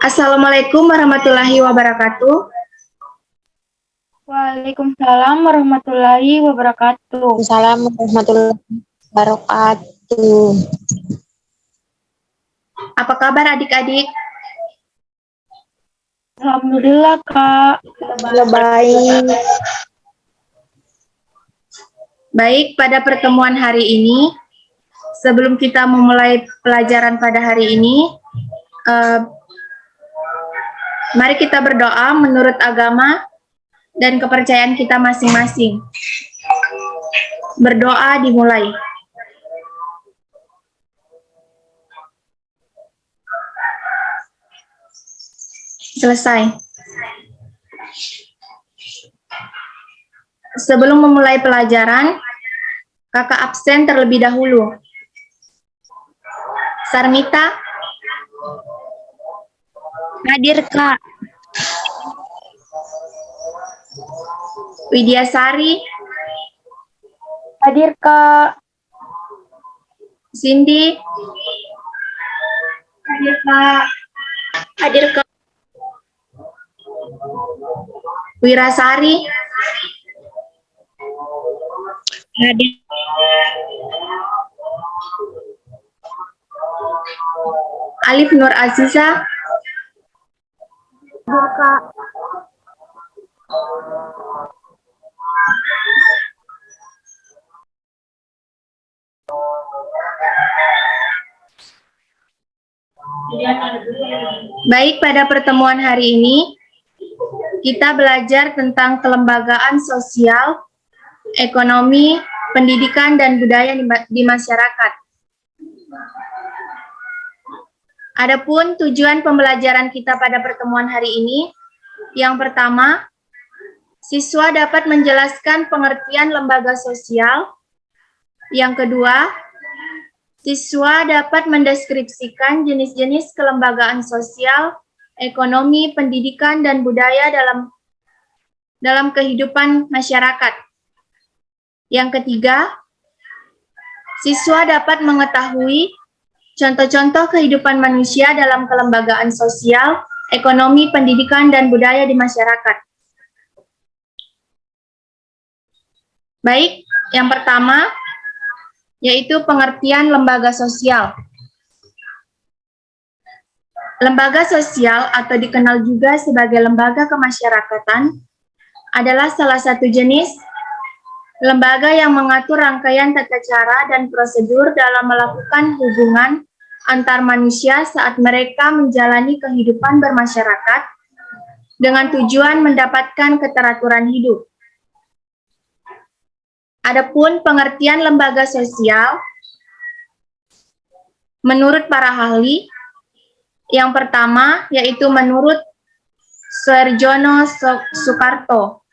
Assalamualaikum warahmatullahi wabarakatuh. Waalaikumsalam warahmatullahi wabarakatuh. Assalamualaikum warahmatullahi wabarakatuh. Apa kabar adik-adik? Alhamdulillah, Kak. Baik. Baik, pada pertemuan hari ini, sebelum kita memulai pelajaran pada hari ini, mari kita berdoa menurut agama dan kepercayaan kita masing-masing. Berdoa dimulai. Selesai. Sebelum memulai pelajaran, kakak absen terlebih dahulu. Sarmita? Hadir, Kak. Widyasari? Hadir, Kak. Cindy? Hadir, Kak. Hadir, Kak. Wirasari? Hadir. Alif Nur Aziza? Hadir, Kak. Baik, pada pertemuan hari ini, kita belajar tentang kelembagaan sosial, ekonomi, pendidikan, dan budaya di masyarakat. Adapun tujuan pembelajaran kita pada pertemuan hari ini, yang pertama, siswa dapat menjelaskan pengertian lembaga sosial. Yang kedua, siswa dapat mendeskripsikan jenis-jenis kelembagaan sosial, ekonomi, pendidikan, dan budaya dalam kehidupan masyarakat. Yang ketiga, siswa dapat mengetahui contoh-contoh kehidupan manusia dalam kelembagaan sosial, ekonomi, pendidikan, dan budaya di masyarakat. Baik, yang pertama, yaitu pengertian lembaga sosial. Lembaga sosial atau dikenal juga sebagai lembaga kemasyarakatan adalah salah satu jenis lembaga yang mengatur rangkaian tata cara dan prosedur dalam melakukan hubungan antar manusia saat mereka menjalani kehidupan bermasyarakat dengan tujuan mendapatkan keteraturan hidup. Adapun pengertian lembaga sosial, menurut para ahli, yang pertama yaitu menurut Suarjono Soekarto,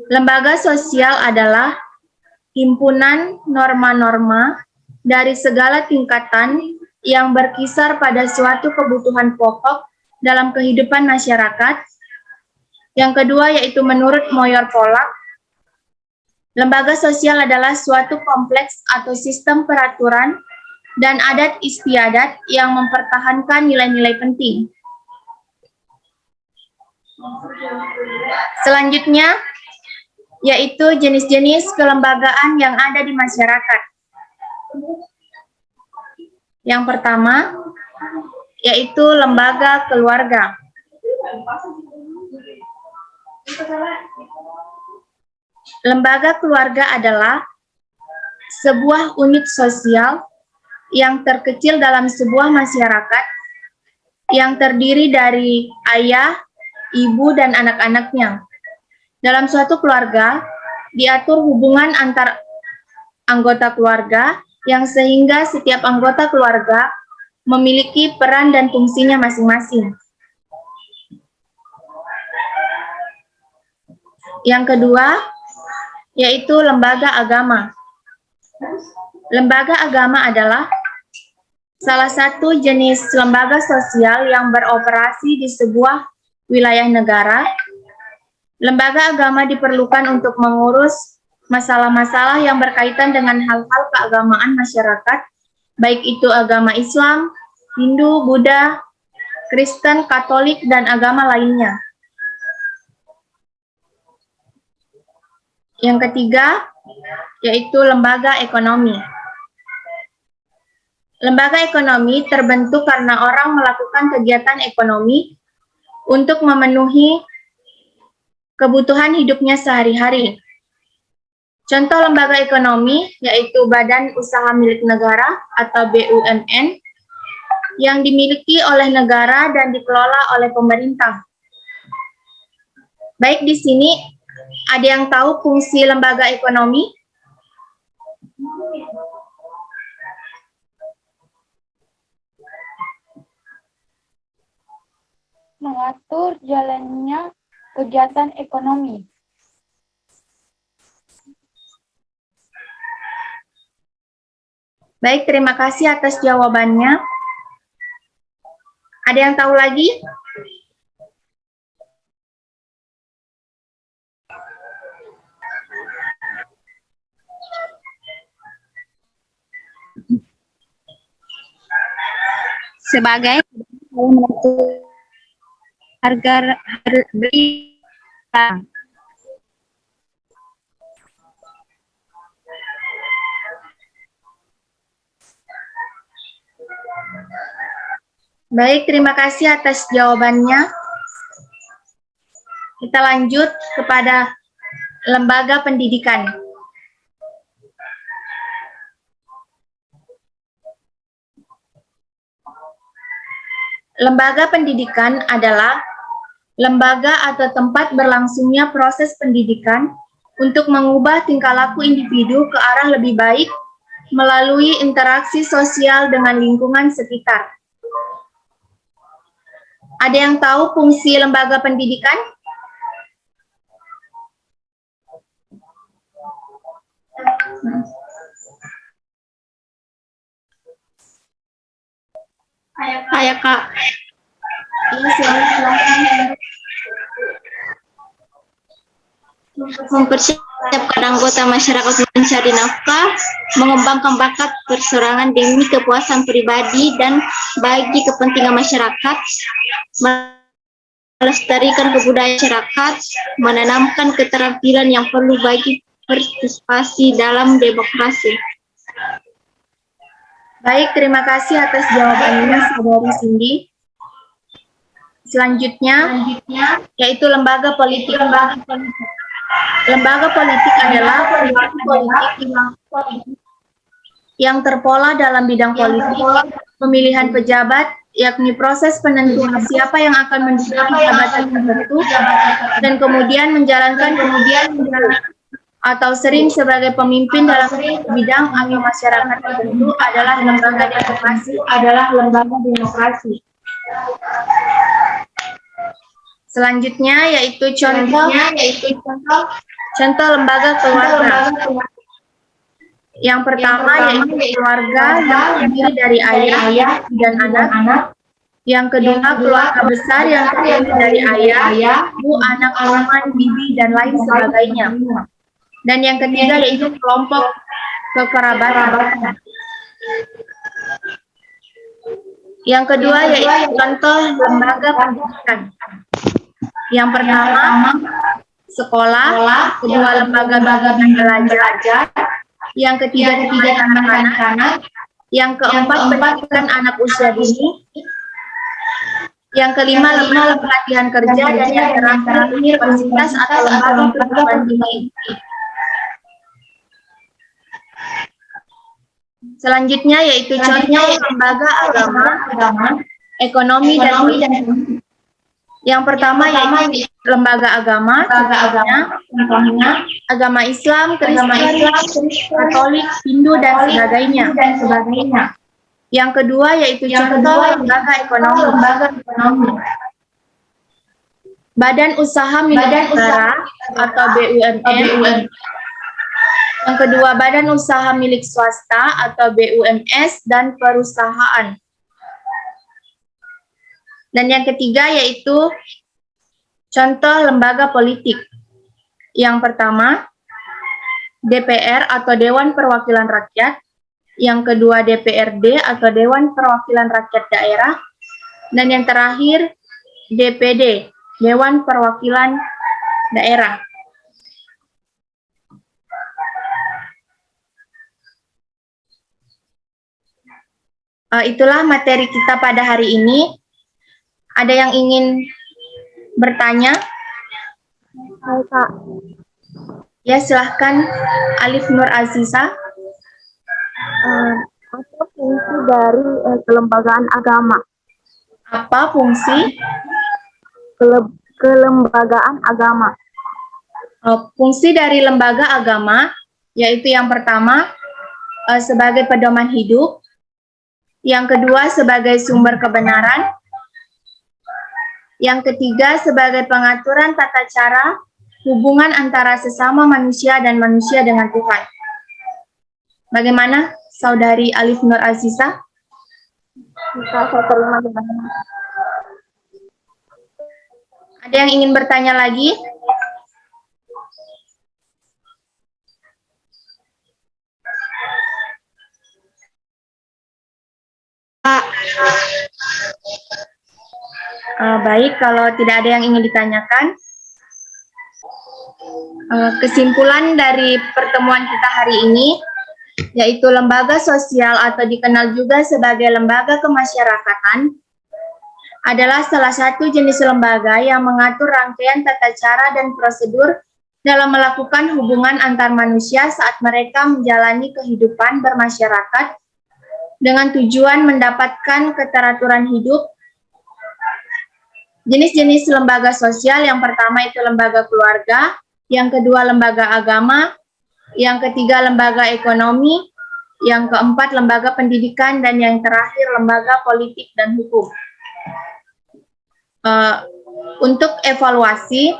lembaga sosial adalah himpunan norma-norma dari segala tingkatan yang berkisar pada suatu kebutuhan pokok dalam kehidupan masyarakat. Yang kedua yaitu menurut Moyor Polak, lembaga sosial adalah suatu kompleks atau sistem peraturan dan adat istiadat yang mempertahankan nilai-nilai penting. Selanjutnya, yaitu jenis-jenis kelembagaan yang ada di masyarakat. Yang pertama, yaitu lembaga keluarga. Lembaga keluarga adalah sebuah unit sosial yang terkecil dalam sebuah masyarakat yang terdiri dari ayah, ibu, dan anak-anaknya. Dalam suatu keluarga, diatur hubungan antar anggota keluarga yang sehingga setiap anggota keluarga memiliki peran dan fungsinya masing-masing. Yang kedua, yaitu lembaga agama. Lembaga agama adalah salah satu jenis lembaga sosial yang beroperasi di sebuah wilayah negara. Lembaga agama diperlukan untuk mengurus masalah-masalah yang berkaitan dengan hal-hal keagamaan masyarakat, baik itu agama Islam, Hindu, Buddha, Kristen, Katolik, dan agama lainnya. Yang ketiga, yaitu lembaga ekonomi. Lembaga ekonomi terbentuk karena orang melakukan kegiatan ekonomi untuk memenuhi kebutuhan hidupnya sehari-hari. Contoh lembaga ekonomi yaitu Badan Usaha Milik Negara atau BUMN yang dimiliki oleh negara dan dikelola oleh pemerintah. Baik, di sini ada yang tahu fungsi lembaga ekonomi? Mengatur jalannya kegiatan ekonomi. Baik, terima kasih atas jawabannya. Ada yang tahu lagi? Sebagai menentukan harga beli. Baik, terima kasih atas jawabannya. Kita lanjut kepada lembaga pendidikan. Lembaga pendidikan adalah lembaga atau tempat berlangsungnya proses pendidikan untuk mengubah tingkah laku individu ke arah lebih baik melalui interaksi sosial dengan lingkungan sekitar. Ada yang tahu fungsi lembaga pendidikan? Ayo Kak. Iya, silakan. Mempersiapkan anggota masyarakat mencari nafkah, mengembangkan bakat persorangan demi kepuasan pribadi dan bagi kepentingan masyarakat, melestarikan kebudayaan masyarakat, menanamkan keterampilan yang perlu bagi partisipasi dalam demokrasi. Baik, terima kasih atas jawabannya, Saudari Cindy. Selanjutnya, yaitu lembaga politik. Lembaga politik adalah politik yang terpola dalam bidang politik, pemilihan pejabat, yakni proses penentuan siapa yang akan menduduki jabatan tertentu, dan kemudian menjalankan atau sering sebagai pemimpin dalam bidang atau masyarakat tertentu adalah lembaga demokrasi. Selanjutnya yaitu contoh lembaga keluarga. Yang pertama yaitu keluarga yang terdiri dari ayah dan anak. Yang kedua keluarga besar yang terdiri dari ayah, ibu, anak, paman, bibi, dan lain sebagainya. Dan yang ketiga yaitu kelompok kekerabatan. Yang kedua yaitu contoh lembaga pendidikan. Yang pertama sekolah, kedua lembaga belajar, yang ketiga anak-anak, yang keempat pendidikan anak usia dini, yang kelima lembaga pelatihan kerja, dan yang terakhir universitas atau lembaga perguruan tinggi. Selanjutnya yaitu contoh lembaga agama, ekonomi, dan politik. Yang pertama yaitu lembaga agama, contohnya agama Islam, Kristen, Katolik, Hindu, dan sebagainya. Yang kedua yaitu contoh lembaga ekonomi. Badan Usaha Milik Negara atau BUMN. Yang kedua, badan usaha milik swasta atau BUMS dan perusahaan. Dan yang ketiga yaitu contoh lembaga politik. Yang pertama, DPR atau Dewan Perwakilan Rakyat. Yang kedua, DPRD atau Dewan Perwakilan Rakyat Daerah. Dan yang terakhir, DPD, Dewan Perwakilan Daerah. Itulah materi kita pada hari ini. Ada yang ingin bertanya? Hai Kak, Ya, silahkan Alif Nur Aziza. apa fungsi dari kelembagaan agama? Apa fungsi? Kelembagaan agama. Fungsi dari lembaga agama, yaitu yang pertama, sebagai pedoman hidup. Yang kedua, sebagai sumber kebenaran. Yang ketiga, sebagai pengaturan tata cara hubungan antara sesama manusia dan manusia dengan Tuhan. Bagaimana, Saudari Alif Nur Aziza? Bisa saya terima dengan Ada yang ingin bertanya lagi? Baik, kalau tidak ada yang ingin ditanyakan, kesimpulan dari pertemuan kita hari ini, yaitu lembaga sosial atau dikenal juga sebagai lembaga kemasyarakatan, adalah salah satu jenis lembaga yang mengatur rangkaian tata cara dan prosedur dalam melakukan hubungan antar manusia saat mereka menjalani kehidupan bermasyarakat dengan tujuan mendapatkan keteraturan hidup. Jenis-jenis lembaga sosial, yang pertama itu lembaga keluarga, yang kedua lembaga agama, yang ketiga lembaga ekonomi, yang keempat lembaga pendidikan, dan yang terakhir lembaga politik dan hukum. Untuk evaluasi,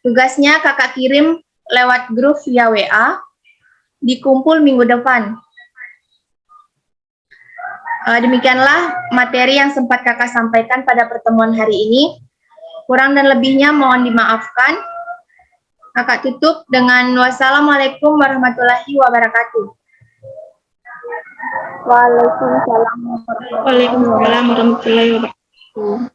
tugasnya kakak kirim lewat grup via WA, dikumpul minggu depan. Demikianlah materi yang sempat kakak sampaikan pada pertemuan hari ini. Kurang dan lebihnya mohon dimaafkan. Kakak tutup dengan wassalamualaikum warahmatullahi wabarakatuh. Waalaikumsalam. Waalaikumsalam warahmatullahi wabarakatuh.